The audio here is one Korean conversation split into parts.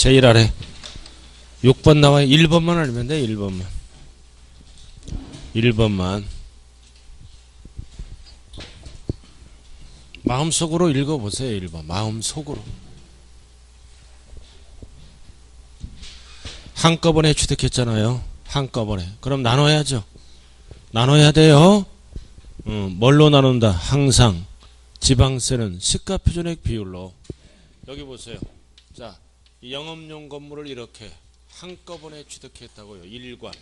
제일 아래 6번 나와요. 1번만 알면 돼. 1번만 마음속으로 읽어보세요. 1번 마음속으로 한꺼번에 취득했잖아요. 한꺼번에. 그럼 나눠야죠. 나눠야 돼요. 뭘로 나눈다? 항상 지방세는 시가표준액 비율로. 여기 보세요. 자, 이 영업용 건물을 이렇게 한꺼번에 취득했다고요. 일괄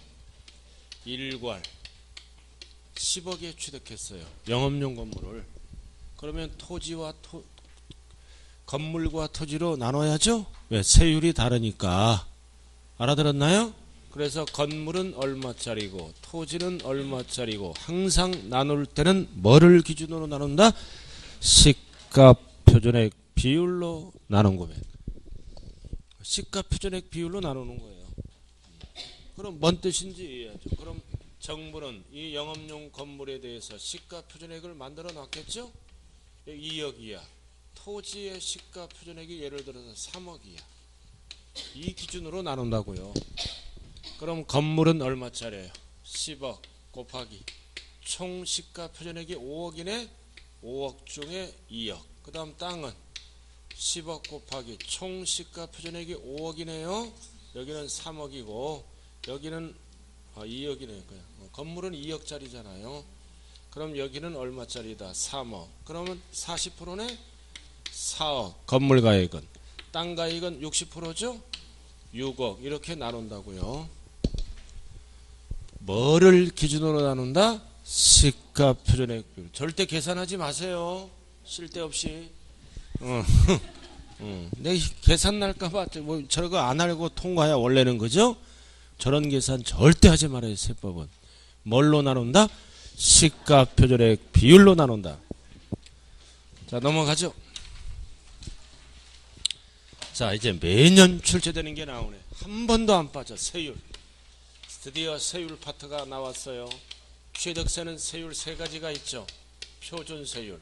10억에 취득했어요. 영업용 건물을. 그러면 토지와 건물과 토지로 나눠야죠. 왜? 세율이 다르니까. 알아들었나요? 그래서 건물은 얼마짜리고 토지는 얼마짜리고 항상 나눌 때는 뭐를 기준으로 나눈다? 시가표준액 비율로 나눈 거예요. 시가표준액 비율로 나누는 거예요. 그럼 뭔 뜻인지 이해하죠. 그럼 정부는 이 영업용 건물에 대해서 시가표준액을 만들어 놨겠죠? 2억이야. 토지의 시가표준액이 예를 들어서 3억이야. 이 기준으로 나눈다고요. 그럼 건물은 얼마짜리예요? 10억 곱하기 총 시가표준액이 5억이네. 5억 중에 2억. 그 다음 땅은 10억 곱하기 총 시가표준액이 5억이네요. 여기는 3억이고 여기는 2억이네요. 건물은 2억짜리잖아요. 그럼 여기는 얼마짜리다? 3억. 그러면 40%네? 4억. 건물 가액은. 땅 가액은 60%죠? 6억. 이렇게 나눈다고요. 뭐를 기준으로 나눈다? 시가표준액 비율. 절대 계산하지 마세요. 쓸데없이. 내 계산 날까봐 뭐 저거 안 알고 통과야 원래는. 그죠? 저런 계산 절대 하지 말아요. 세법은. 뭘로 나눈다? 시가표준액 비율로 나눈다. 자, 넘어가죠. 자, 이제 매년 출제되는 게 나오네. 한 번도 안 빠져. 세율. 드디어 세율 파트가 나왔어요. 취득세는 세율 세 가지가 있죠. 표준세율,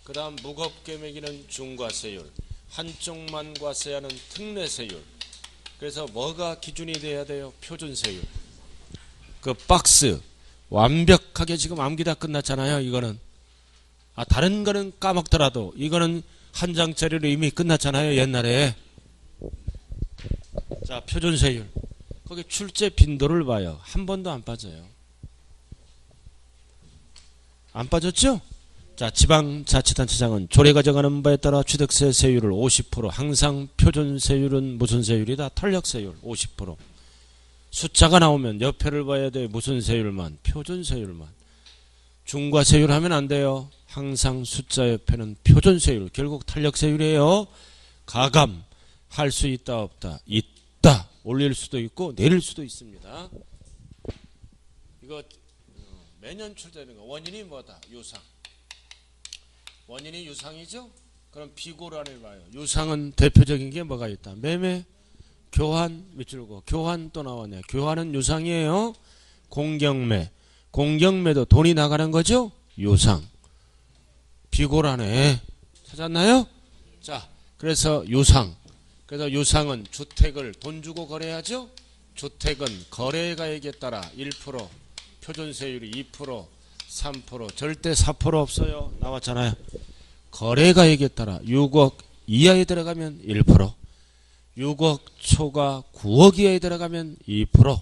그 다음 무겁게 매기는 중과세율, 한쪽만 과세하는 특례세율. 그래서 뭐가 기준이 돼야 돼요? 표준세율. 그 박스 완벽하게 지금 암기 다 끝났잖아요. 이거는. 다른 거는 까먹더라도 이거는 한 장짜리로 이미 끝났잖아요. 옛날에. 자, 표준세율. 거기 출제 빈도를 봐요. 한 번도 안 빠져요. 안 빠졌죠? 자, 지방자치단체장은 조례가 정하는 바에 따라 취득세 세율을 50%, 항상 표준세율은 무슨 세율이다? 탄력세율 50%. 숫자가 나오면 옆에를 봐야 돼. 무슨 세율만? 표준세율만. 중과세율 하면 안 돼요. 항상 숫자 옆에는 표준세율. 결국 탄력세율이에요. 가감할 수 있다 없다? 있다. 올릴 수도 있고 내릴 수도 있습니다. 이거 매년 출제되는 거. 원인이 뭐다? 유상. 원인이 유상이죠? 그럼 비고란을 봐요. 유상은 대표적인 게 뭐가 있다? 매매, 교환 밑줄고 교환 또 나왔네요. 교환은 유상이에요. 공경매. 공경매도 돈이 나가는 거죠? 유상. 비고란에 찾았나요? 자, 그래서 유상. 그래서 유상은 주택을 돈 주고 거래하죠? 주택은 거래가액에 따라 1%, 표준세율이 2%, 3%, 절대 4% 없어요. 나왔잖아요. 거래가액에 따라 6억 이하에 들어가면 1%, 6억 초과 9억 이하에 들어가면 2%,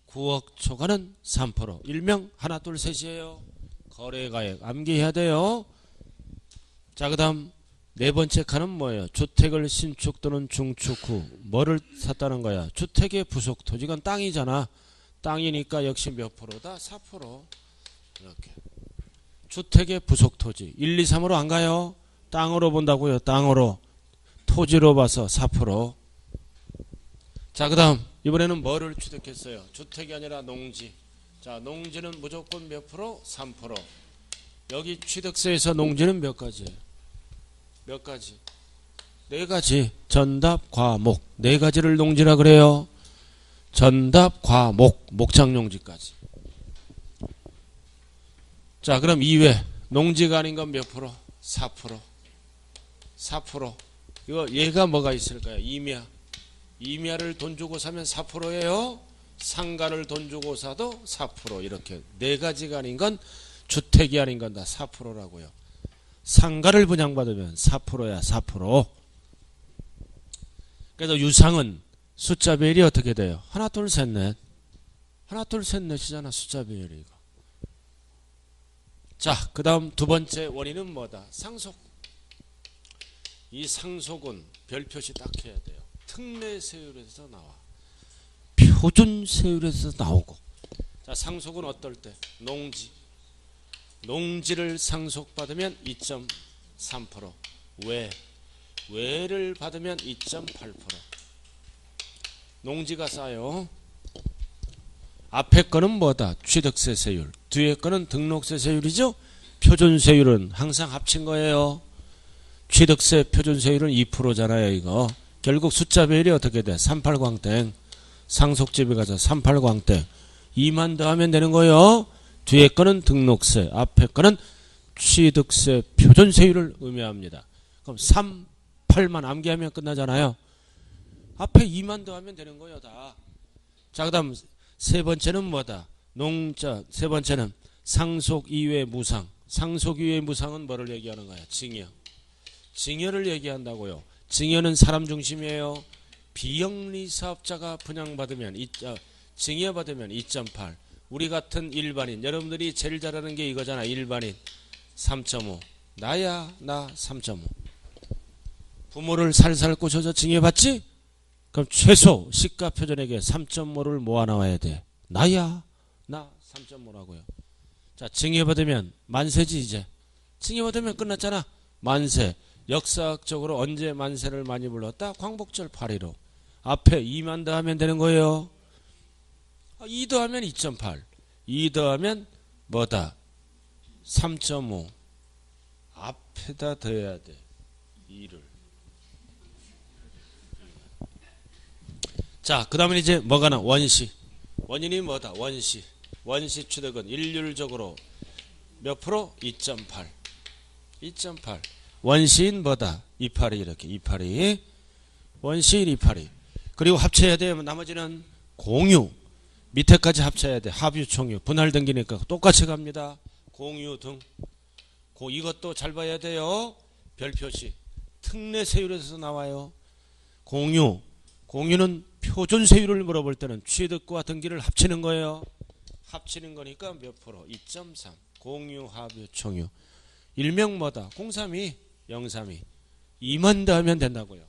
9억 초과는 3%. 일명 하나 둘 셋이에요. 거래가액 암기해야 돼요. 자, 그 다음 네 번째 칸은 뭐예요? 주택을 신축 또는 중축 후 뭐를 샀다는 거야? 주택의 부속 토지. 이건 땅이잖아. 땅이니까 역시 몇 프로다? 4%. 이렇게. 주택의 부속 토지. 1, 2, 3으로 안 가요. 땅으로 본다고요. 땅으로. 토지로 봐서 4%. 자, 그 다음 이번에는 뭐를 취득했어요? 주택이 아니라 농지. 자, 농지는 무조건 몇 프로? 3%. 여기 취득세에서 농지는 몇 가지예요? 몇 가지? 네 가지. 전답, 과목. 네 가지를 농지라 그래요. 전답, 과목, 목장용지까지. 자, 그럼 이외 농지가 아닌 건 몇 프로? 4%. 4%. 이거 얘가 뭐가 있을까요? 임야. 임야를 돈 주고 사면 4%예요. 상가를 돈 주고 사도 4%. 이렇게 네 가지가 아닌 건 주택이 아닌 건 다 4%라고요. 상가를 분양받으면 4%야 4%. 그래서 유상은 숫자 비율이 어떻게 돼요? 하나 둘 셋 넷. 하나 둘 셋 넷이잖아 숫자 비율이 이거. 자, 그 다음 두 번째 원인은 뭐다? 상속. 이 상속은 별표시 딱 해야 돼요. 특례 세율에서 나와. 표준 세율에서 나오고. 자, 상속은 어떨 때? 농지. 농지를 상속받으면 2.3%. 외를 받으면 2.8%. 농지가 싸요. 앞에 거는 뭐다? 취득세 세율. 뒤에 거는 등록세 세율이죠. 표준세율은 항상 합친 거예요. 취득세 표준세율은 2%잖아요. 이거 결국 숫자 비율이 어떻게 돼? 38광땡. 상속집에 가서 38광땡 2만 더하면 되는 거예요. 뒤에 거는 등록세, 앞에 거는 취득세 표준세율을 의미합니다. 그럼 3, 8만 암기하면 끝나잖아요. 앞에 2만 더하면 되는 거예요 다. 자, 그 다음 세 번째는 뭐다? 세 번째는 상속 이외 무상. 상속 이외 무상은 뭐를 얘기하는 거야? 증여. 증여를 얘기한다고요. 증여는 사람 중심이에요. 비영리 사업자가 분양받으면 증여받으면 2.8. 우리 같은 일반인, 여러분들이 제일 잘하는 게 이거잖아. 일반인 3.5. 나야 나 3.5. 부모를 살살 꼬셔서 증여받지? 그럼 최소 시가표준액의 3.5를 모아 나와야 돼. 나야 나 3.5라고요. 자, 증여받으면 만세지. 이제 증여받으면 끝났잖아. 만세. 역사적으로 언제 만세를 많이 불렀다? 광복절 8.15. 앞에 2만 더하면 되는 거예요. 2 더하면 2.8. 2 더하면 뭐다? 3.5. 앞에다 더해야 돼. 2를. 자, 그 다음에 이제 뭐가 나? 원시. 원인이 뭐다? 원시. 원시 취득은 일률적으로 몇 프로? 2.8. 2.8. 원시인 뭐다? 이파리. 이렇게 이파리. 원시인 이파리. 그리고 합쳐야 돼요. 나머지는 공유. 밑에까지 합쳐야 돼. 합유, 총유. 분할 등기니까 똑같이 갑니다. 공유 등. 이것도 잘 봐야 돼요. 별표시. 특례 세율에서 나와요. 공유. 공유는 표준 세율을 물어볼 때는 취득과 등기를 합치는 거예요. 합치는 거니까 몇 프로? 2.3. 공유, 합유, 총유. 일명 뭐다? 032, 032. 2만 더하면 된다고요.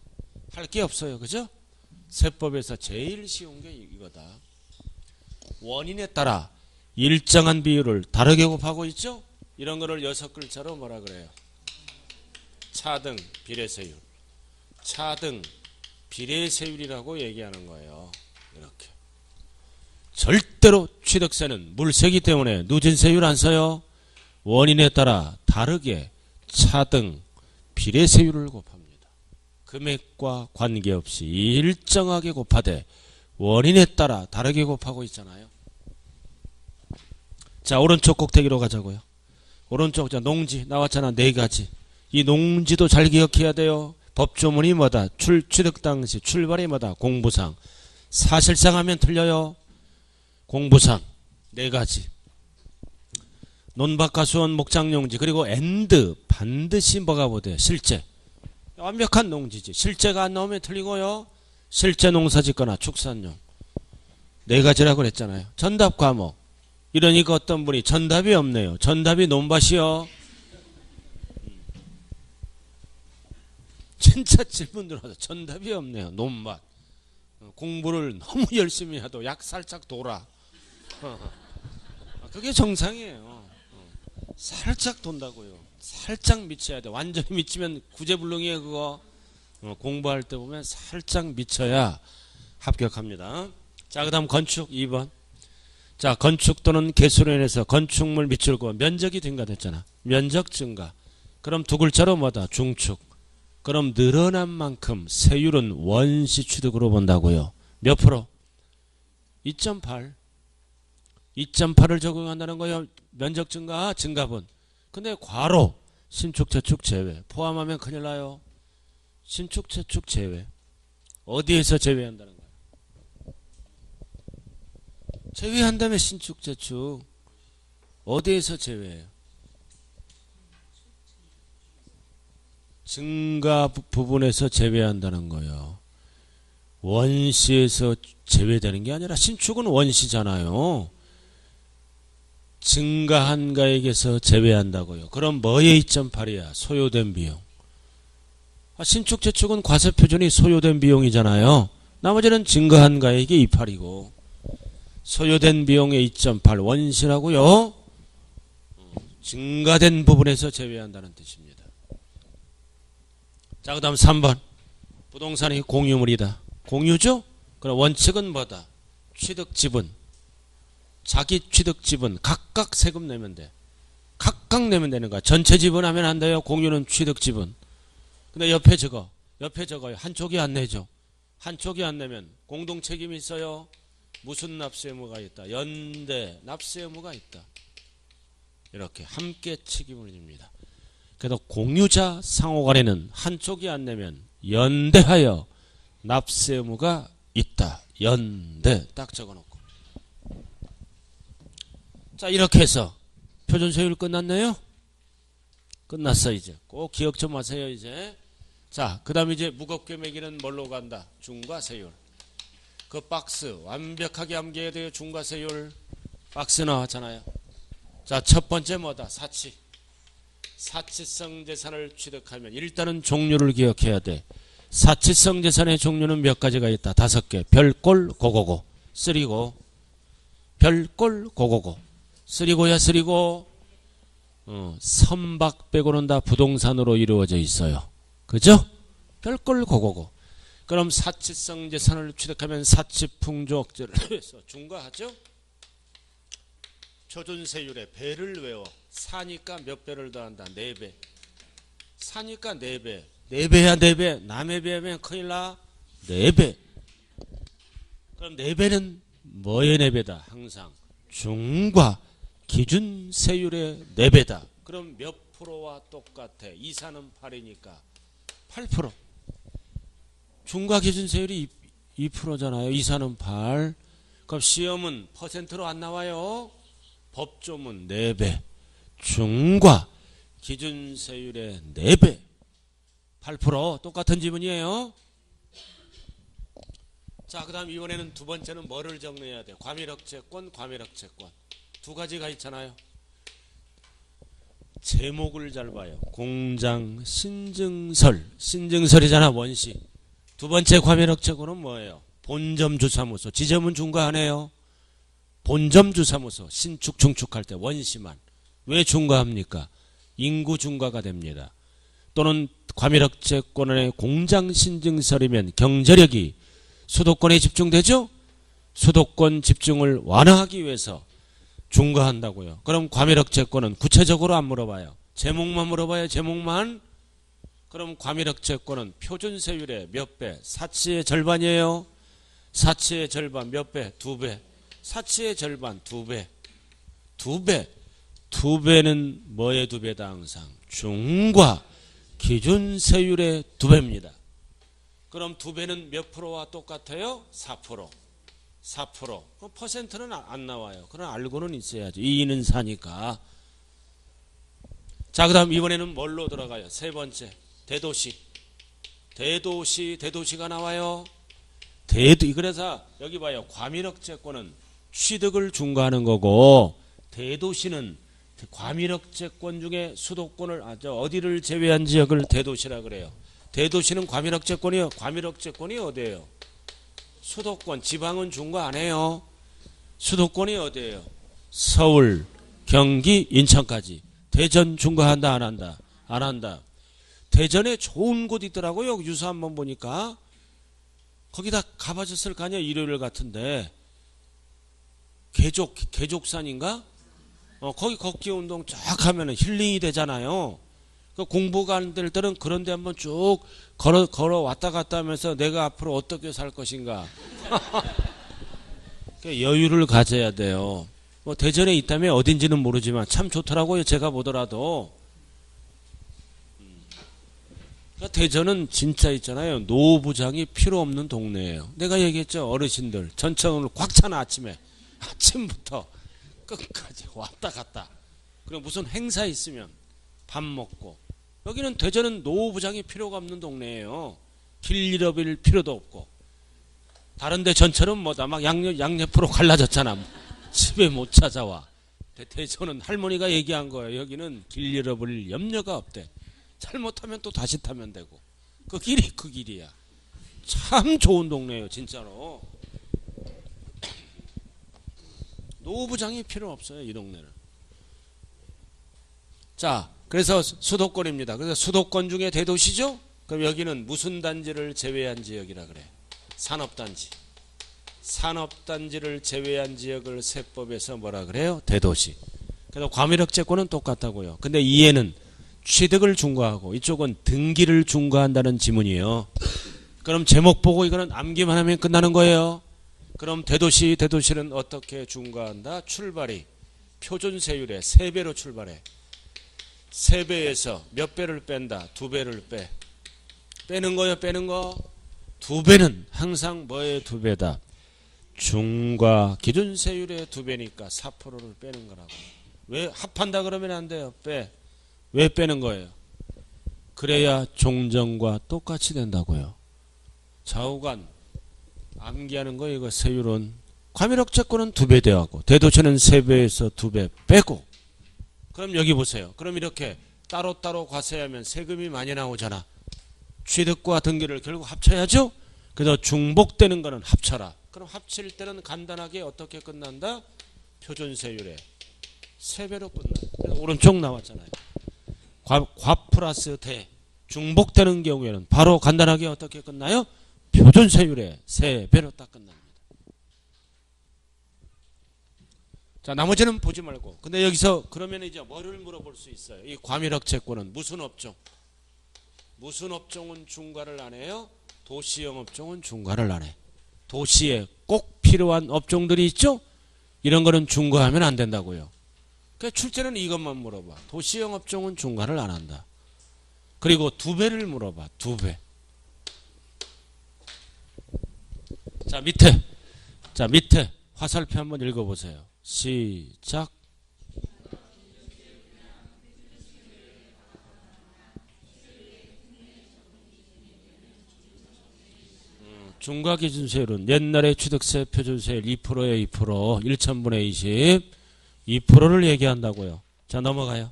할 게 없어요. 그죠? 세법에서 제일 쉬운 게 이거다. 원인에 따라 일정한 비율을 다르게 곱하고 있죠? 이런 거를 6글자로 뭐라 그래요? 차등, 비례세율. 차등, 비례세율이라고 얘기하는 거예요. 이렇게. 절대로 취득세는 물세기 때문에 누진세율 안 써요. 원인에 따라 다르게 차등, 비례세율을 곱합니다. 금액과 관계없이 일정하게 곱하되 원인에 따라 다르게 곱하고 있잖아요. 자, 오른쪽 꼭대기로 가자고요. 오른쪽 자 농지 나왔잖아. 4가지. 이 농지도 잘 기억해야 돼요. 법조문이 뭐다? 취득 당시 출발이 뭐다? 공부상. 사실상 하면 틀려요. 공부상 4가지. 논밭가수원 목장용지. 그리고 엔드 반드시 뭐가 보대? 실제. 완벽한 농지지. 실제가 안 나오면 틀리고요. 실제 농사 짓거나 축산용. 4가지라고 그랬잖아요. 전답 과목. 이러니까 어떤 분이 전답이 없네요. 전답이 논밭이요. 진짜 질문 들어와서 전답이 없네요. 논밭. 공부를 너무 열심히 해도 약 살짝 돌아. 그게 정상이에요. 살짝 돈다고요. 살짝 미쳐야 돼. 완전히 미치면 구제불능이에요. 그거. 공부할 때 보면 살짝 미쳐야 합격합니다. 자, 그 다음 건축 2번. 자, 건축 또는 개수로 인해서 건축물 미출고 면적이 증가됐잖아. 면적 증가. 그럼 2글자로 뭐다? 중축. 그럼 늘어난 만큼 세율은 원시 취득으로 본다고요. 몇 프로? 2.8. 2.8을 적용한다는 거예요. 면적 증가, 증가분. 근데 과로, 신축, 재축, 제외. 포함하면 큰일 나요. 신축, 재축, 제외. 어디에서 제외한다는 거야? 제외한다면 신축 재축. 어디에서 제외해요? 증가 부분에서 제외한다는 거예요. 원시에서 제외되는 게 아니라 신축은 원시잖아요. 증가한 가액에서 제외한다고요. 그럼 뭐의 2.8이야? 소요된 비용. 신축 재축은 과세표준이 소요된 비용이잖아요. 나머지는 증가한 가액이 2.8이고 소요된 비용의 2.8 원시라고요. 증가된 부분에서 제외한다는 뜻입니다. 자, 그 다음 3번. 부동산이 공유물이다. 공유죠? 그럼 원칙은 뭐다? 취득지분. 자기 취득지분 각각 세금 내면 돼. 각각 내면 되는 거야. 전체 지분하면 안 돼요. 공유는 취득지분. 근데 옆에 적어요. 한쪽이 안 내죠. 한쪽이 안 내면 공동책임이 있어요. 무슨 납세 의무가 있다? 연대 납세 의무가 있다. 이렇게 함께 책임을 집니다. 그래서 공유자 상호간에는 한쪽이 안 내면 연대하여 납세 의무가 있다. 연대 딱 적어놓고. 자, 이렇게 해서 표준세율 끝났네요. 끝났어. 이제 꼭 기억 좀 하세요. 이제 자, 그 다음에 이제 무겁게 매기는 뭘로 간다? 중과세율. 그 박스 완벽하게 암기해야 돼요. 중과세율 박스 나왔잖아요. 자, 첫 번째 뭐다? 사치. 사치성 재산을 취득하면 일단은 종류를 기억해야 돼. 사치성 재산의 종류는 몇 가지가 있다? 5개. 별꼴 고고고. 쓰리고. 별꼴 고고고. 쓰리고야 쓰리고. 선박 빼고는 다 부동산으로 이루어져 있어요. 그죠? 별꼴 고고고. 그럼 사치성 재산을 취득하면 사치풍조억제를 해서 중과하죠? 표준세율의 배를 외워. 사니까 몇 배를 더한다? 4배. 사니까 4배. 4배야 4배. 남의 배면 큰일 나. 4배. 그럼 4배는 뭐의 4배다? 항상 중과 기준세율의 4배다. 그럼 몇 프로와 똑같아? 이사는 8이니까 8%. 중과 기준세율이 2%잖아요. 이사는 8. 그럼 시험은 퍼센트로 안 나와요. 법조문 4배. 중과 기준세율의 4배. 8% 똑같은 지분이에요. 자, 그 다음 이번에는 두 번째는 뭐를 정리해야 돼? 과밀억제권, 과밀억제권. 두 가지가 있잖아요. 제목을 잘 봐요. 공장 신증설. 신증설이잖아, 원시. 두 번째 과밀억제권은 뭐예요? 본점주사무소. 지점은 중과하네요. 본점주사무소. 신축, 중축할 때 원시만. 왜 중과합니까? 인구 중과가 됩니다. 또는 과밀억제권의 공장 신증설이면 경제력이 수도권에 집중되죠? 수도권 집중을 완화하기 위해서 중과한다고요. 그럼 과밀억제권은 구체적으로 안 물어봐요. 제목만 물어봐요. 제목만. 그럼 과밀억제권은 표준세율의 몇 배? 사치의 절반이에요. 사치의 절반 몇 배? 2배. 사치의 절반 2배. 2배. 2배는 뭐의 2배다? 항상 중과 기준세율의 2배입니다. 그럼 2배는 몇 프로와 똑같아요? 4%. 4%. 그럼 퍼센트는 안 나와요. 그럼 알고는 있어야죠. 2는 4니까. 자, 그 다음 이번에는 뭘로 들어가요? 세 번째. 대도시. 대도시가 나와요. 그래서 여기 봐요. 과밀억제권은 취득을 중과하는 거고, 대도시는 과밀억제권 중에 수도권을, 어디를 제외한 지역을 대도시라 그래요. 대도시는 과밀억제권이요. 과밀억제권이 어디예요? 수도권. 지방은 중과 안 해요. 수도권이 어디예요? 서울, 경기, 인천까지. 대전 중과한다 안 한다? 안 한다. 대전에 좋은 곳 있더라고요. 유서 한번 보니까. 거기다 가봐셨을 거 아니야. 일요일 같은데. 계족산인가? 거기 걷기 운동 쫙 하면 힐링이 되잖아요. 공부가 안 될 때는 그런 데 한번 쭉 걸어 왔다 갔다 하면서 내가 앞으로 어떻게 살 것인가. 여유를 가져야 돼요. 뭐 대전에 있다면 어딘지는 모르지만 참 좋더라고요. 제가 보더라도. 그러니까 대전은 진짜 있잖아요. 노부장이 필요 없는 동네예요. 내가 얘기했죠. 어르신들 전철을 꽉 차나 아침부터 끝까지 왔다 갔다. 그리고 무슨 행사 있으면 밥 먹고. 여기는 대전은 노부장이 필요가 없는 동네예요. 길 잃어버릴 필요도 없고. 다른데 전철은 뭐다 막 양옆으로 갈라졌잖아. 집에 못 찾아와. 대전은 할머니가 얘기한 거예요. 여기는 길 잃어버릴 염려가 없대. 잘못하면 또 다시 타면 되고. 그 길이 그 길이야. 참 좋은 동네예요, 진짜로. 노부장이 필요 없어요, 이 동네는. 자, 그래서 수도권입니다. 그래서 수도권 중에 대도시죠? 그럼 여기는 무슨 단지를 제외한 지역이라 그래? 산업단지. 산업단지를 제외한 지역을 세법에서 뭐라 그래요? 대도시. 그래서 과밀억제권은 똑같다고요. 근데 이해는 취득을 중과하고 이쪽은 등기를 중과한다는 지문이에요. 그럼 제목 보고 이거는 암기만 하면 끝나는 거예요. 그럼 대도시는 어떻게 중과한다? 출발이 표준세율의 3배로 출발해. 3배에서 몇 배를 뺀다? 2배를 빼. 빼는 거요, 빼는 거. 2배는 항상 뭐의 2배다? 중과 기준세율의 2배니까 4%를 빼는 거라고. 왜 합한다 그러면 안 돼요? 빼. 왜 빼는 거예요? 그래야 종전과 똑같이 된다고요. 좌우간 암기하는 거 이거 세율은 과밀억제권은 2배 되어가고 대도시는 3배에서 2배 빼고. 그럼 여기 보세요. 그럼 이렇게 따로따로 과세하면 세금이 많이 나오잖아. 취득과 등기를 결국 합쳐야죠. 그래서 중복되는 거는 합쳐라. 그럼 합칠 때는 간단하게 어떻게 끝난다? 표준세율에 3배로 끝나. 그래서 오른쪽 나왔잖아요. 과 플러스 대 중복되는 경우에는 바로 간단하게 어떻게 끝나요? 표준세율에 3배로 딱 끝납니다. 자, 나머지는 보지 말고. 근데 여기서 그러면 이제 뭐를 물어볼 수 있어요? 이 과밀억제권은 무슨 업종? 무슨 업종은 중과를 안 해요? 도시형 업종은 중과를 안 해. 도시에 꼭 필요한 업종들이 있죠? 이런 거는 중과하면 안 된다고요. 그러니까 출제는 이것만 물어봐. 도시형 업종은 중과를 안 한다. 그리고 2배를 물어봐. 2배. 자, 밑에 화살표 한번 읽어보세요. 시작. 중과기준세율은 옛날에 취득세 표준세율 2%에 2%, 1,000분의 20, 2%를 얘기한다고요. 자, 넘어가요.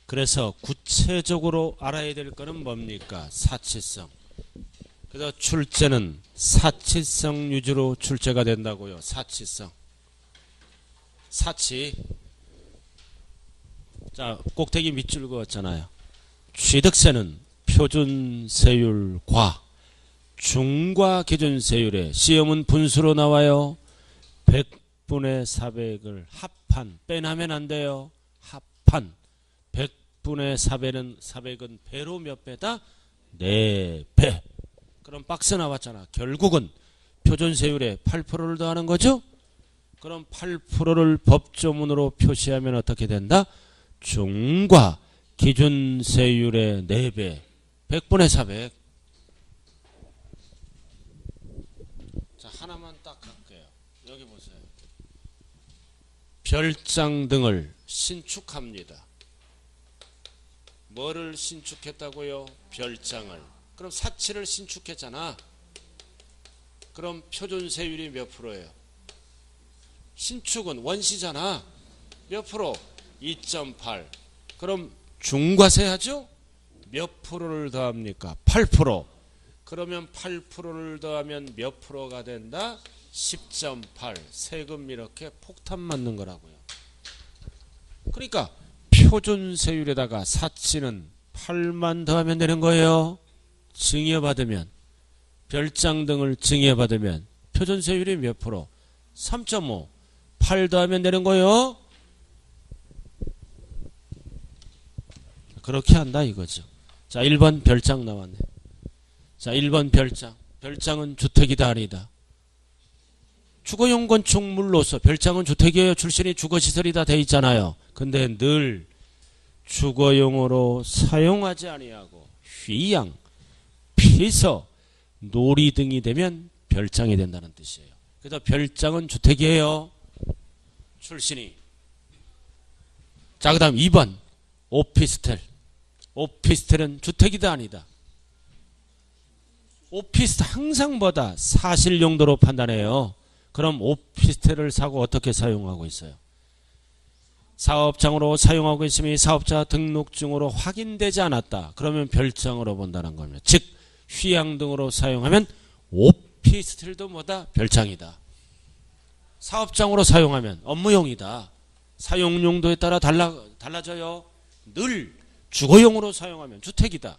그래서 구체적으로 알아야 될 거는 뭡니까? 사치성. 그래서 출제는 사치성 위주로 출제가 된다고요. 사치성. 사치. 자, 꼭대기 밑줄 그었잖아요. 취득세는 표준세율과 중과기준세율에 시험은 분수로 나와요. 100분의 400을 합한. 빼나면 안 돼요. 합한. 100분의 400은 배로 몇 배다? 4배. 그럼 박스 나왔잖아. 결국은 표준세율에 8%를 더하는 거죠? 그럼 8%를 법조문으로 표시하면 어떻게 된다? 중과 기준세율의 4배. 100분의 400. 자, 하나만 딱 할게요. 여기 보세요. 별장 등을 신축합니다. 뭐를 신축했다고요? 별장을. 그럼 사치를 신축했잖아. 그럼 표준세율이 몇 프로예요? 신축은 원시잖아. 몇 프로? 2.8. 그럼 중과세 하죠? 몇 프로를 더합니까? 8%. 그러면 8%를 더하면 몇 프로가 된다? 10.8. 세금 이렇게 폭탄 맞는 거라고요. 그러니까 표준세율에다가 사치는 8만 더하면 되는 거예요. 증여받으면, 별장 등을 증여받으면 표준세율이 몇 프로? 3.5. 8 더하면 되는 거예요. 그렇게 한다 이거죠. 자, 1번 별장 나왔네. 자, 1번 별장. 별장은 주택이다 아니다? 주거용 건축물로서 별장은 주택이에요. 출신이 주거시설이다 돼 있잖아요. 근데 늘 주거용으로 사용하지 아니하고 휘양, 피서, 놀이 등이 되면 별장이 된다는 뜻이에요. 그래서 별장은 주택이에요. 출신이. 자, 그 다음 2번 오피스텔. 오피스텔은 주택이다 아니다. 오피스텔 항상 뭐다? 사실 용도로 판단해요. 그럼 오피스텔을 사고 어떻게 사용하고 있어요? 사업장으로 사용하고 있으면 사업자 등록증으로 확인되지 않았다. 그러면 별장으로 본다는 겁니다. 즉 휴양 등으로 사용하면 오피스텔도 뭐다? 별장이다. 사업장으로 사용하면 업무용이다. 사용 용도에 따라 달라져요. 늘 주거용으로 사용하면 주택이다.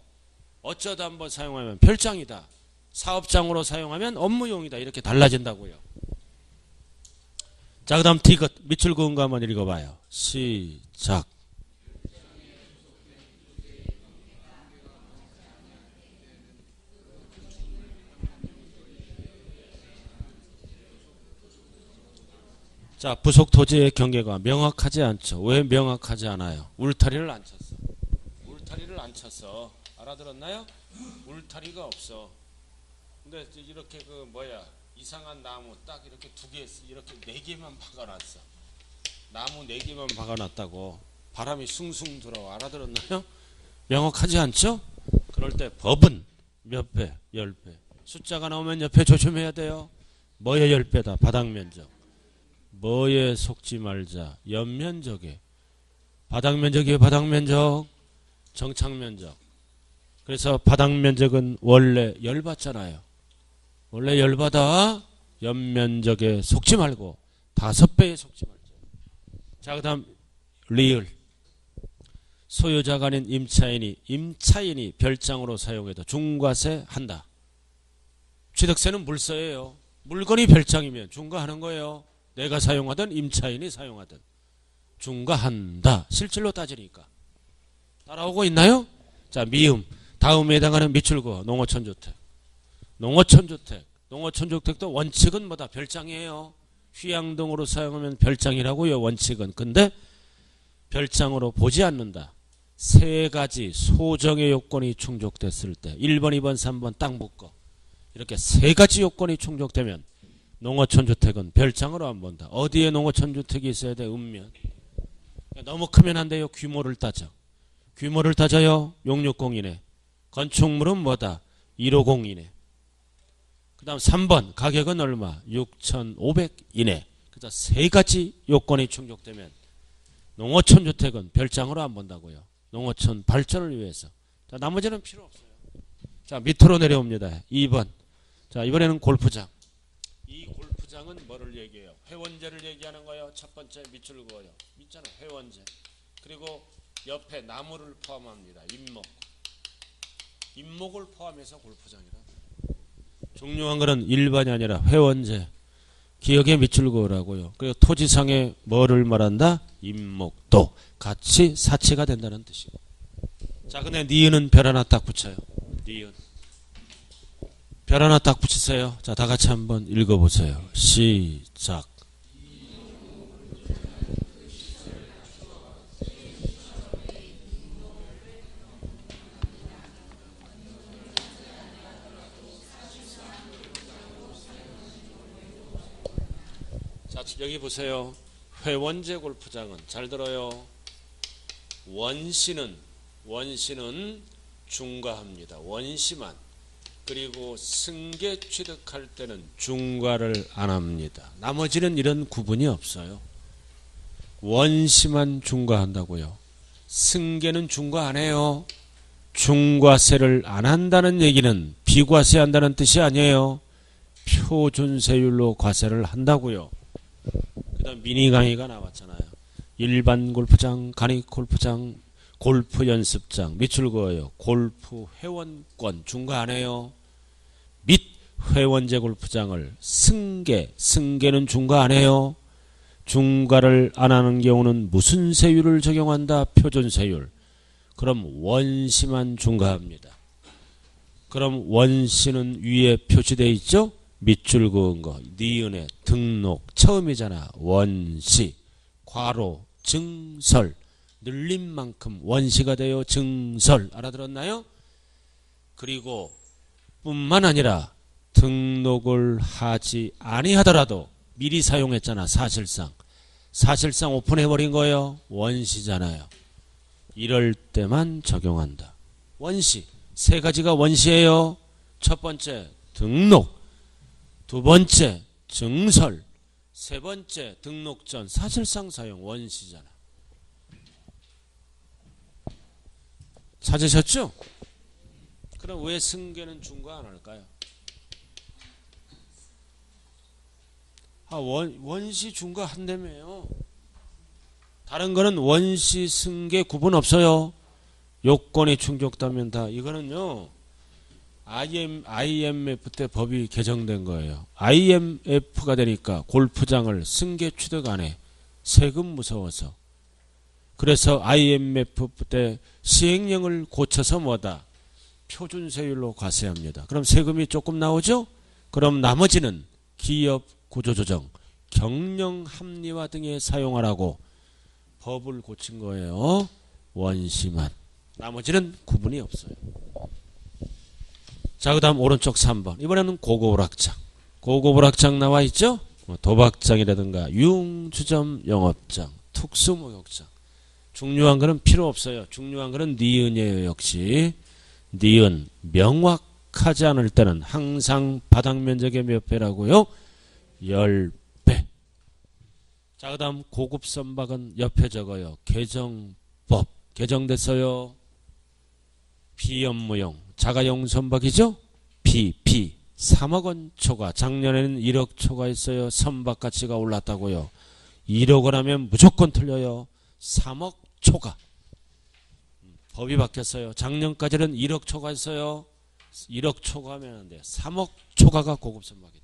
어쩌다 한번 사용하면 별장이다. 사업장으로 사용하면 업무용이다. 이렇게 달라진다고요. 자, 그 다음 디귿 밑줄 그은 거 한번 읽어봐요. 시작. 자, 부속 토지의 경계가 명확하지 않죠. 왜 명확하지 않아요? 울타리를 안 쳤어. 울타리를 안 쳤어. 알아들었나요? 울타리가 없어. 근데 이렇게 이상한 나무 딱 이렇게 두 개, 이렇게 네 개만 박아놨어. 나무 네 개만 박아놨다고 바람이 숭숭 들어와. 알아들었나요? 명확하지 않죠? 그럴 때 법은 몇 배? 10배. 숫자가 나오면 옆에 조심해야 돼요. 뭐에 10배다? 바닥 면적. 뭐에 속지 말자? 연면적에. 바닥 면적이에요. 바닥 면적. 정착 면적. 그래서 바닥 면적은 원래 열받잖아요. 원래 열받아. 연면적에 속지 말고 5배에 속지 말자. 자, 그 다음 리을. 소유자가 아닌 임차인이 별장으로 사용해도 중과세 한다. 취득세는 물세예요. 물건이 별장이면 중과하는 거예요. 내가 사용하든 임차인이 사용하든 중과한다. 실질로 따지니까. 따라오고 있나요? 자, 미음. 다음에 해당하는 밑줄 그어. 농어촌주택. 농어촌주택도 원칙은 뭐다? 별장이에요. 휴양 등으로 사용하면 별장이라고요. 원칙은. 근데 별장으로 보지 않는다. 세 가지 소정의 요건이 충족됐을 때 1번, 2번, 3번 딱 묶어. 이렇게 세 가지 요건이 충족되면 농어촌주택은 별장으로 안 본다. 어디에 농어촌주택이 있어야 돼? 읍면. 너무 크면 안 돼요. 규모를 따져. 규모를 따져요. 660 이내. 건축물은 뭐다? 150 이내. 그 다음 3번 가격은 얼마? 6,500 이내. 그래서 세 가지 요건이 충족되면 농어촌주택은 별장으로 안 본다고요. 농어촌 발전을 위해서. 자, 나머지는 필요 없어요. 자, 밑으로 내려옵니다. 2번. 자, 이번에는 골프장. 이 골프장은 뭐를 얘기해요? 회원제를 얘기하는 거예요. 첫 번째 밑줄 그어요. 있잖아, 회원제. 그리고 옆에 나무를 포함합니다. 임목을 포함해서 골프장이라. 중요한 거는 일반이 아니라 회원제. 기억에 밑줄 그으라고요. 그리고 토지상에 뭐를 말한다? 임목도 같이 사치가 된다는 뜻이고. 자, 근데 니은은 별 하나 딱 붙여요. 니은. 별 하나 딱 붙이세요. 자, 다 같이 한번 읽어보세요. 시작. 자, 여기 보세요. 회원제 골프장은 잘 들어요. 원시는 중과합니다. 원시만. 그리고 승계 취득할 때는 중과를 안 합니다. 나머지는 이런 구분이 없어요. 원시만 중과한다고요. 승계는 중과 안 해요. 중과세를 안 한다는 얘기는 비과세 한다는 뜻이 아니에요. 표준세율로 과세를 한다고요. 그 다음 미니 강의가 나왔잖아요. 일반 골프장, 간이 골프장, 골프 연습장, 밑줄 그어요. 골프 회원권 중과 안 해요. 및 회원제 골프장을 승계는 중과 안 해요. 중과를 안 하는 경우는 무슨 세율을 적용한다? 표준세율. 그럼 원시만 중과합니다. 그럼 원시는 위에 표시되어 있죠? 밑줄 그은 거. 니은의 등록 처음이잖아. 원시 괄호 증설 늘린 만큼 원시가 되어 증설. 알아들었나요? 그리고 뿐만 아니라 등록을 하지 아니하더라도 미리 사용했잖아. 사실상 오픈해버린 거예요. 원시잖아요. 이럴 때만 적용한다. 원시. 세 가지가 원시예요. 첫 번째 등록, 두 번째 증설, 세 번째 등록 전 사실상 사용. 원시잖아. 찾으셨죠? 그럼 왜 승계는 중과 안 할까요? 원시 중과 한다며요. 다른 거는 원시 승계 구분 없어요. 요건이 충족되면 다. 이거는요 IMF 때 법이 개정된 거예요. IMF가 되니까 골프장을 승계 취득 안 해. 세금 무서워서. 그래서 IMF 때 시행령을 고쳐서 뭐다? 표준세율로 과세합니다. 그럼 세금이 조금 나오죠? 그럼 나머지는 기업 구조조정, 경영 합리화 등에 사용하라고 법을 고친 거예요. 원시만. 나머지는 구분이 없어요. 자, 그 다음 오른쪽 3번. 이번에는 고급오락장. 고급오락장 나와 있죠? 도박장이라든가 융주점 영업장, 특수목욕장. 중요한 거는 필요 없어요. 중요한 거는 니은이에요. 역시 니은 명확하지 않을 때는 항상 바닥 면적의 몇 배라고요? 10배. 자, 그 다음 고급 선박은 옆에 적어요. 개정법. 개정됐어요. 비연무용. 자가용 선박이죠? B 3억 원 초과. 작년에는 1억 초과했어요. 선박 가치가 올랐다고요. 1억 원 하면 무조건 틀려요. 3억 초과. 법이 바뀌었어요. 작년까지는 1억 초과했어요. 1억 초과하면 안 돼. 3억 초과가 고급 선박이다.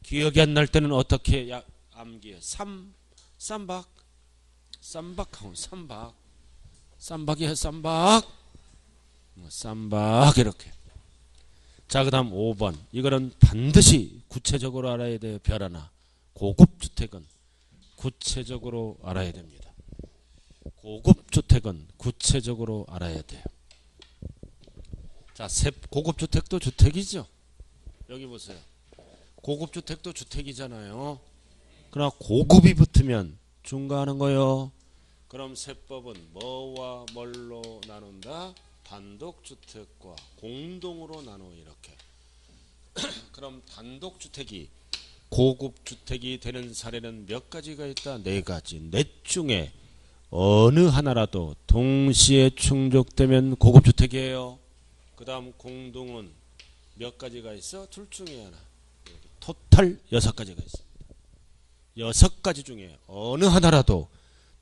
기억이 안 날 때는 어떻게 암기해? 쌈박 쌈박이야. 쌈박 이렇게. 자, 그 다음 5번. 이거는 반드시 구체적으로 알아야 돼요. 별 하나. 고급주택은 구체적으로 알아야 됩니다. 고급주택은 구체적으로 알아야 돼요. 자, 고급주택도 주택이죠. 여기 보세요. 고급주택도 주택이잖아요. 그러나 고급이 붙으면 중과하는 거예요. 그럼 세법은 뭐와 뭘로 나눈다? 단독주택과 공동으로 나눠. 이렇게. 그럼 단독주택이 고급주택이 되는 사례는 몇 가지가 있다? 네 가지. 넷 중에 어느 하나라도 동시에 충족되면 고급주택이에요. 그 다음 공동은 몇 가지가 있어? 둘 중에 하나. 토탈 6가지가 있습니다. 6가지 중에 어느 하나라도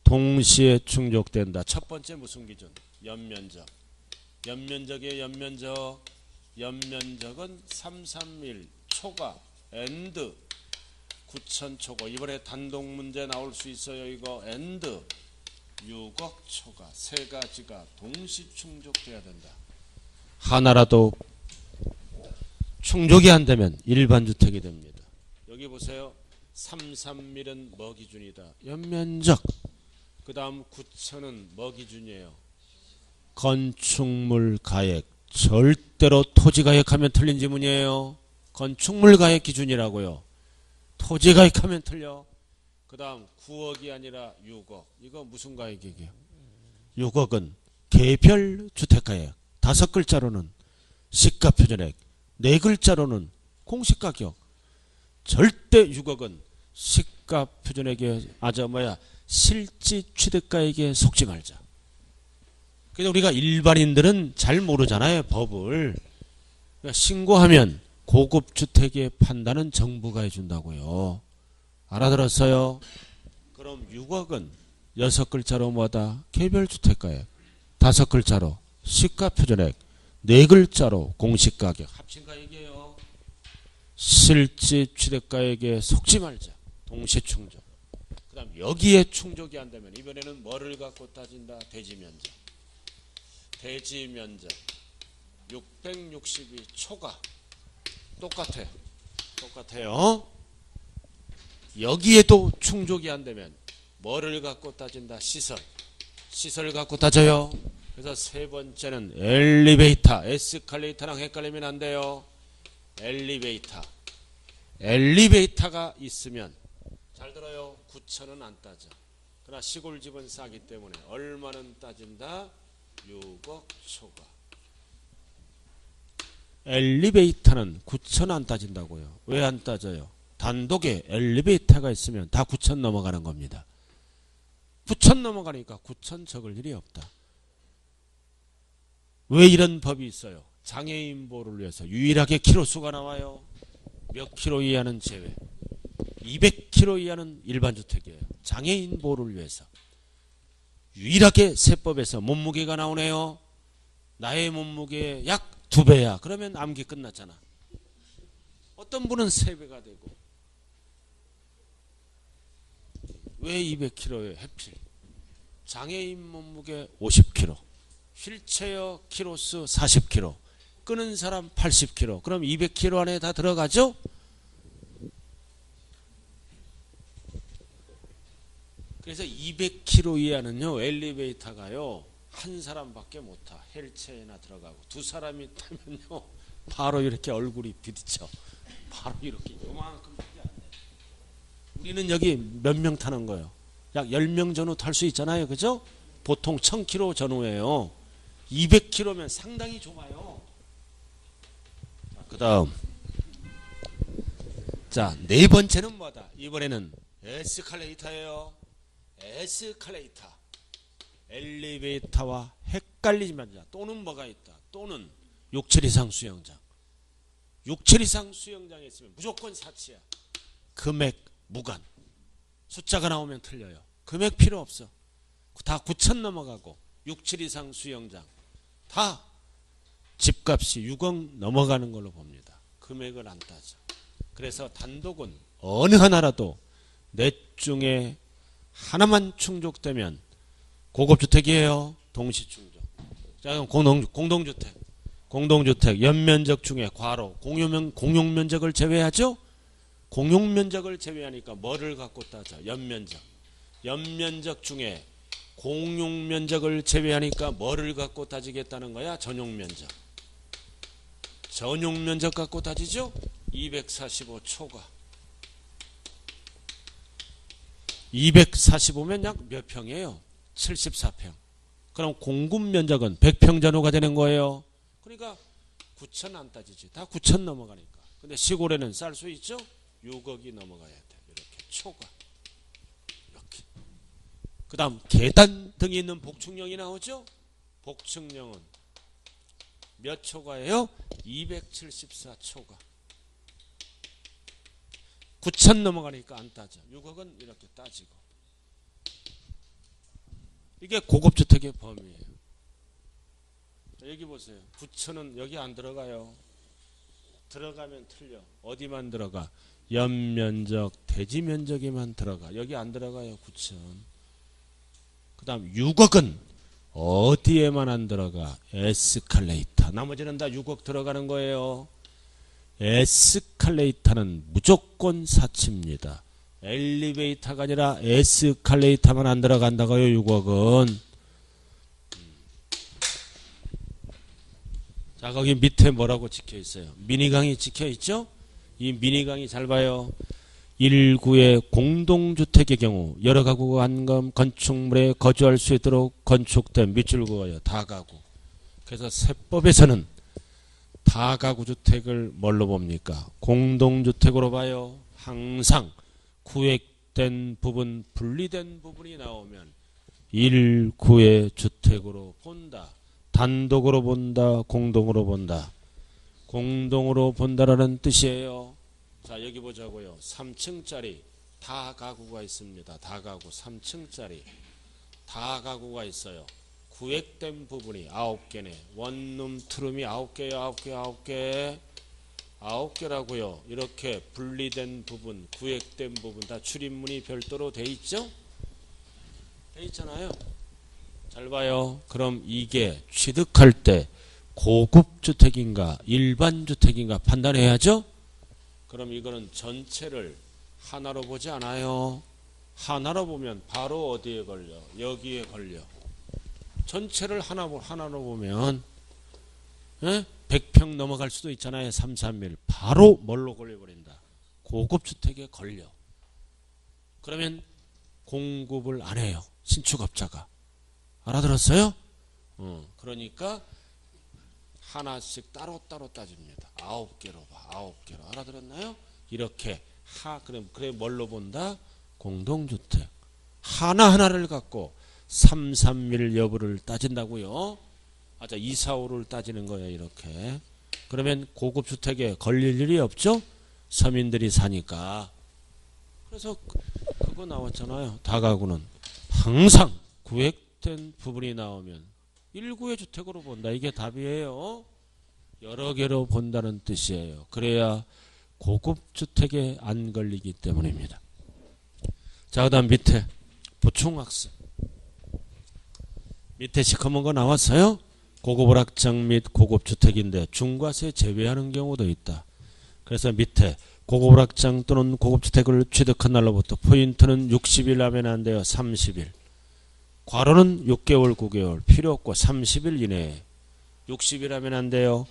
동시에 충족된다. 첫 번째 무슨 기준? 연면적. 연면적이에요. 연면적은 331 초과 엔드 9천 초과. 이번에 단독 문제 나올 수 있어요. 이거 엔드 6억 초과. 세 가지가 동시 충족돼야 된다. 하나라도 충족이 안 되면 일반 주택이 됩니다. 여기 보세요. 331은 뭐 기준이다? 연면적. 그 다음 9천은 뭐 기준이에요? 건축물 가액. 절대로 토지 가액하면 틀린 지문이에요. 건축물 가액 기준이라고요. 토지 가액하면 틀려. 그 다음 9억이 아니라 6억. 이거 무슨 가액이에요? 6억은 개별 주택가액. 5글자로는 시가표준액, 4글자로는 공시가격. 절대 6억은 시가표준액에 실지 취득가액에 속지 말자. 그래서 우리가 일반인들은 잘 모르잖아요. 법을. 그러니까 신고하면 고급주택의 판단은 정부가 해준다고요. 알아들었어요? 그럼 6억은 6글자로 뭐다? 개별주택가액. 5글자로 시가표준액. 4글자로 공시가격. 합친 가액이에요. 실지 취득가액에 속지 말자. 동시충족. 그 다음 여기에 충족이 안 되면 이번에는 뭐를 갖고 따진다? 대지면적. 대지면적 662 초과. 똑같아요. 여기에도 충족이 안 되면 뭐를 갖고 따진다? 시설. 시설 갖고 따져요. 그래서 세 번째는 엘리베이터, 에스컬레이터랑 헷갈리면 안 돼요. 엘리베이터가 있으면 잘 들어요. 9천은 안 따져. 그러나 시골집은 싸기 때문에 얼마는 따진다? 6억 초과. 엘리베이터는 9천 안 따진다고요. 왜 안 따져요? 단독에 엘리베이터가 있으면 다 9천 넘어가는 겁니다. 9천 넘어가니까 9천 적을 일이 없다. 왜 이런 법이 있어요? 장애인 보호를 위해서 유일하게 키로수가 나와요. 몇 킬로 이하는 제외. 200km 이하는 일반 주택이에요. 장애인 보호를 위해서 유일하게 세법에서 몸무게가 나오네요. 나의 몸무게의 약 2배야. 그러면 암기 끝났잖아. 어떤 분은 3배가 되고. 왜 200kg에 해필? 장애인 몸무게 50kg, 휠체어 키로수 40kg, 끄는 사람 80kg. 그럼 200kg 안에 다 들어가죠? 그래서 200kg 이하는요, 엘리베이터가요, 한 사람밖에 못 타. 휠체어나 들어가고. 두 사람이 타면요, 바로 이렇게 얼굴이 부딪혀. 바로 이렇게 요만큼밖에 안 돼. 우리는 여기 몇 명 타는 거예요? 약 10명 전후 탈 수 있잖아요. 그죠? 보통 1000km 전후예요. 200km면 상당히 좁아요. 그 다음. 자, 네 번째는 뭐다? 이번에는 에스컬레이터예요. 에스컬레이터. 엘리베이터와 헷갈리지 말자. 또는 뭐가 있다. 또는 6층 이상 수영장. 6층 이상 수영장에 있으면 무조건 사치야. 금액 무관. 숫자가 나오면 틀려요. 금액 필요 없어. 다 9천 넘어가고 6층 이상 수영장 다 집값이 6억 넘어가는 걸로 봅니다. 금액을 안 따져. 그래서 단독은 어느 하나라도 넷 중에 하나만 충족되면 고급주택이에요. 동시충족. 자, 그럼 공동주택 연면적 중에 괄호 공용면적을 제외하죠. 공용면적을 제외하니까 뭐를 갖고 따져? 연면적 중에 공용면적을 제외하니까 뭐를 갖고 따지겠다는 거야? 전용면적 갖고 따지죠. 245 초과. 245면 약 몇 평이에요? 74평. 그럼 공급면적은 100평 전후가 되는 거예요. 그러니까 9천 안 따지지. 다 9천 넘어가니까. 근데 시골에는 쌀 수 있죠? 6억이 넘어가야 돼. 이렇게 초과. 이렇게. 그 다음 계단 등이 있는 복층형이 나오죠? 복층형은 몇 초과예요? 274 초과. 9천 넘어가니까 안 따져. 6억은 이렇게 따지고. 이게 고급주택의 범위예요. 여기 보세요. 9천은 여기 안 들어가요. 들어가면 틀려. 어디만 들어가? 연면적, 대지면적에만 들어가. 여기 안 들어가요. 9천. 그 다음 6억은 어디에만 안 들어가? 에스컬레이터. 나머지는 다 6억 들어가는 거예요. 에스컬레이터는 무조건 사치입니다. 엘리베이터가 아니라 에스컬레이터만 안 들어간다고요. 6억은. 자, 거기 밑에 뭐라고 찍혀 있어요? 미니강이 찍혀 있죠? 이 미니강이 잘 봐요. 1구의 공동주택의 경우 여러 가구가 한 건축물에 거주할 수 있도록 건축된 밑줄 그어요. 다가구. 그래서 세법에서는 다가구 주택을 뭘로 봅니까? 공동주택으로 봐요. 항상 구획된 부분, 분리된 부분이 나오면 1구의 주택으로 본다. 단독으로 본다. 공동으로 본다. 공동으로 본다라는 뜻이에요. 자, 여기 보자고요. 3층짜리 다가구가 있습니다. 다가구 3층짜리 다가구가 있어요. 구획된 부분이 9개네. 원룸 투룸이 9개요. 9개. 9개라고요. 이렇게 분리된 부분, 구획된 부분 다 출입문이 별도로 돼 있죠? 돼 있잖아요. 잘 봐요. 그럼 이게 취득할 때 고급주택인가 일반주택인가 판단해야죠? 그럼 이거는 전체를 하나로 보지 않아요. 하나로 보면 바로 어디에 걸려? 여기에 걸려. 전체를 하나로 보면 100평 넘어갈 수도 있잖아요. 3, 3일 바로 뭘로 걸려버린다. 고급주택에 걸려. 그러면 공급을 안 해요. 신축업자가. 알아들었어요? 그러니까 하나씩 따로따로 따집니다. 9개로 봐. 9개로. 알아들었나요? 이렇게 그래 뭘로 본다? 공동주택. 하나하나를 갖고 3, 3일 여부를 따진다고요. 2, 4, 5를 따지는 거예요. 이렇게. 그러면 고급주택에 걸릴 일이 없죠? 서민들이 사니까. 그래서 그거 나왔잖아요. 다가구는 항상 구획된 부분이 나오면 1구의 주택으로 본다. 이게 답이에요. 여러 개로 본다는 뜻이에요. 그래야 고급주택에 안 걸리기 때문입니다. 자, 그 다음 밑에 보충학습. 밑에 시커먼 거 나왔어요? 고급오락장 및 고급주택인데 중과세 제외하는 경우도 있다. 그래서 밑에 고급오락장 또는 고급주택을 취득한 날로부터 포인트는 60일 하면 안 돼요. 30일. 과로는 6개월, 9개월. 필요 없고 30일 이내에. 60일 하면 안 돼요.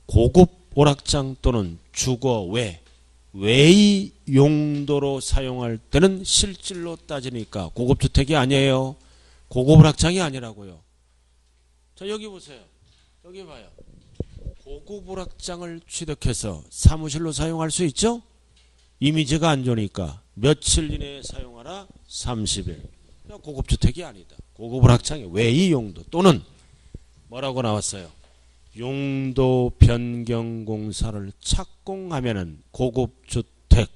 고급오락장 또는 주거 외의 용도로 사용할 때는 실질로 따지니까 고급주택이 아니에요. 고급오락장이 아니라고요. 자, 여기 보세요. 여기 봐요. 고급오락장을 취득해서 사무실로 사용할 수 있죠? 이미지가 안 좋으니까 며칠 이내에 사용하라? 30일. 고급주택이 아니다. 고급오락장의 외의 용도 또는 뭐라고 나왔어요? 용도 변경 공사를 착공하면은 고급주택,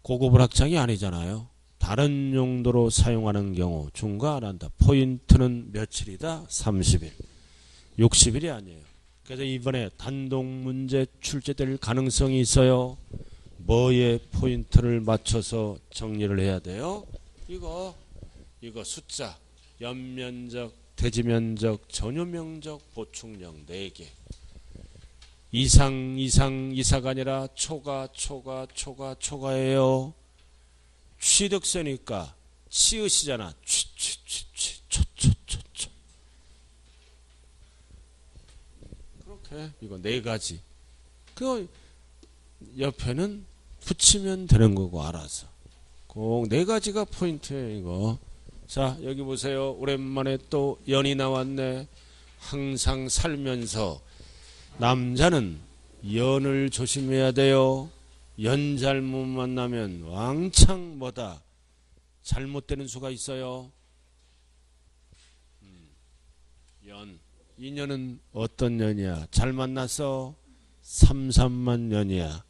고급오락장이 아니잖아요. 다른 용도로 사용하는 경우 중과 안 한다. 포인트는 며칠이다? 30일. 60일이 아니에요. 그래서 이번에 단독 문제 출제될 가능성이 있어요. 뭐에 포인트를 맞춰서 정리를 해야 돼요? 이거 숫자, 연면적, 대지면적, 전유면적, 보충령 4개. 이사가 아니라 초가예요. 취득세니까 치읓이잖아. 초. 그렇게 이거 4가지. 그 옆에는 붙이면 되는 거고 알아서. 꼭 4가지가 포인트예요. 이거. 자, 여기 보세요. 오랜만에 또 연이 나왔네. 항상 살면서 남자는 연을 조심해야 돼요. 연 잘못 만나면 왕창 뭐다 잘못되는 수가 있어요. 연. 인연은 어떤 년이야? 잘 만났어? 3, 3만 년이야.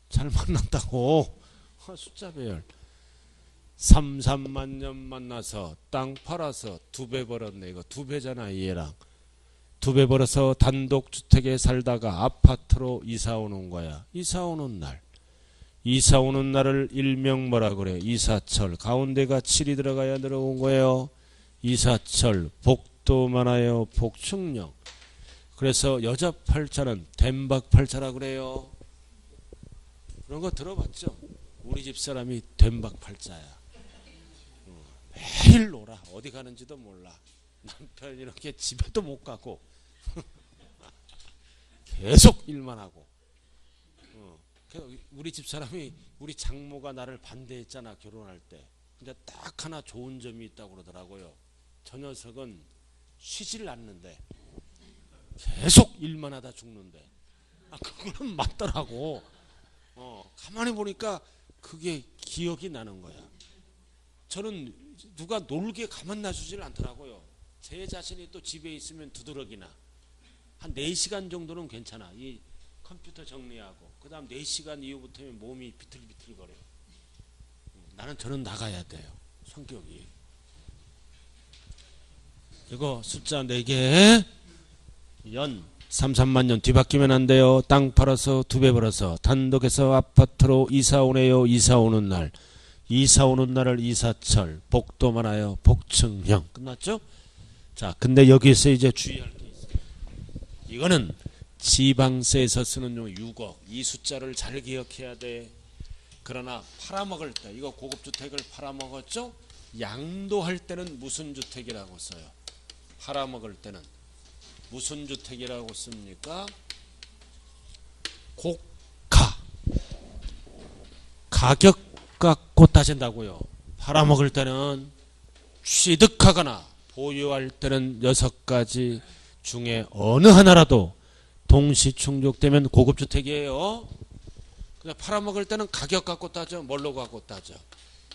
잘 만났다고. 숫자 배열. 3, 3만 년 만나서 땅 팔아서 2배 벌었네. 이거 2배잖아. 얘랑 2배 벌어서 단독주택에 살다가 아파트로 이사 오는 거야. 이사 오는 날을 일명 뭐라 그래? 이사철. 가운데가 7이 들어가야 들어온 거예요. 이사철. 복도 많아요. 복충령. 그래서 여자 팔자는 덴박팔자라 그래요. 그런 거 들어봤죠? 우리 집 사람이 덴박팔자야. 매일 놀아. 어디 가는지도 몰라. 남편 이렇게 집에도 못 가고 계속 일만 하고. 우리 집 사람이 우리 장모가 나를 반대했잖아. 결혼할 때. 근데 딱 하나 좋은 점이 있다고 그러더라고요. 저 녀석은 쉬질 않는데 계속 일만 하다 죽는데. 그거는 맞더라고. 가만히 보니까 그게 기억이 나는 거야. 저는 누가 놀게 가만 놔주질 않더라고요. 제 자신이 또 집에 있으면 두드러기나. 한 4시간 정도는 괜찮아. 이 컴퓨터 정리하고. 그 다음 4시간 이후부터는 몸이 비틀비틀거려요. 저는 나가야 돼요. 성격이. 이거 숫자 4개. 연. 3, 3만 년 뒤바뀌면 안 돼요. 땅 팔아서 2배 벌어서 단독에서 아파트로 이사 오네요. 이사 오는 날. 이사 오는 날을 이사철. 복도 많아요. 복층형. 끝났죠? 자, 근데 여기서 이제 주의할 게 있어요. 이거는 지방세에서 쓰는 용 6억. 이 숫자를 잘 기억해야 돼. 그러나 팔아먹을 때, 이거 고급주택을 팔아먹었죠? 양도할 때는 무슨 주택이라고 써요? 팔아먹을 때는 무슨 주택이라고 씁니까? 고가. 가격 갖고 따진다고요. 팔아먹을 때는 취득하거나 보유할 때는 6가지 중에 어느 하나라도 동시 충족되면 고급주택이에요. 그냥 팔아먹을 때는 가격 갖고 따져. 뭘로 갖고 따져?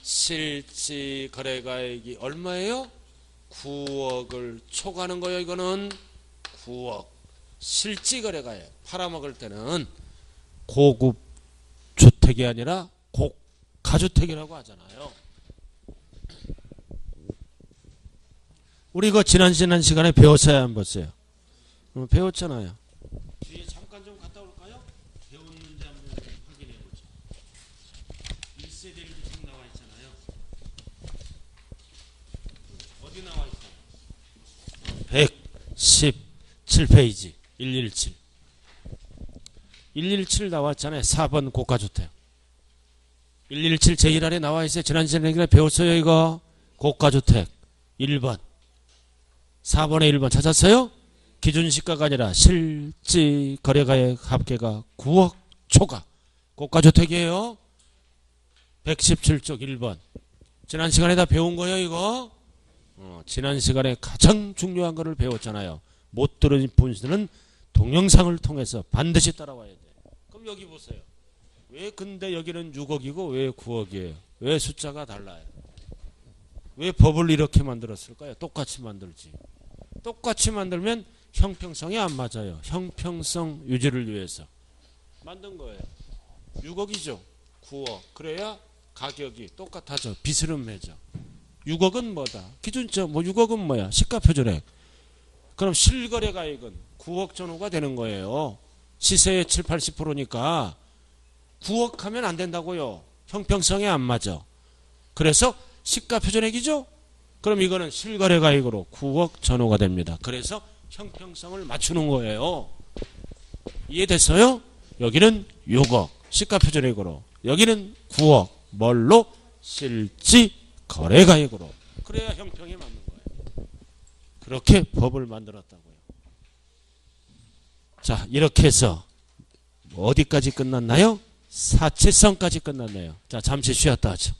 실지 거래가액이 얼마예요? 9억을 초과하는 거예요. 이거는 9억. 실지 거래가액. 팔아먹을 때는 고급 주택이 아니라 고가주택이라고 하잖아요. 우리 이거 지난 시간에 배웠어야 안 배웠어요? 배웠잖아요. 뒤에 잠깐 좀 갔다 올까요? 배웠는지 한번 확인해 보죠. 1세대 1주택 나와 있잖아요. 어디 나와 있어요? 117페이지 117. 117 나왔잖아요. 4번 고가주택. 117 제1알에 나와 있어요. 지난 시간에 배웠어요. 이거 고가주택 1번. 4번에 1번 찾았어요? 기준시가가 아니라 실지 거래가액 합계가 9억 초과. 고가주택이에요. 117쪽 1번. 지난 시간에 다 배운 거예요, 이거? 지난 시간에 가장 중요한 거를 배웠잖아요. 못 들은 분들은 동영상을 통해서 반드시 따라와야 돼. 그럼 여기 보세요. 왜 근데 여기는 6억이고 왜 9억이에요? 왜 숫자가 달라요? 왜 법을 이렇게 만들었을까요? 똑같이 만들지. 똑같이 만들면 형평성이 안 맞아요. 형평성 유지를 위해서 만든 거예요. 6억이죠. 9억. 그래야 가격이 똑같아져. 비스름해져. 6억은 뭐다? 기준점. 6억은 뭐야? 시가표준액. 그럼 실거래가액은 9억 전후가 되는 거예요. 시세의 7, 80%니까 9억 하면 안 된다고요. 형평성이 안 맞아. 그래서 시가표준액이죠. 그럼 이거는 실거래가액으로 9억 전후가 됩니다. 그래서 형평성을 맞추는 거예요. 이해됐어요? 여기는 6억 시가표준액으로, 여기는 9억 뭘로? 실지 거래가액으로. 그래야 형평이 맞는 거예요. 그렇게 법을 만들었다고요. 자, 이렇게 해서 어디까지 끝났나요? 사치성까지 끝났네요. 자, 잠시 쉬었다 하죠.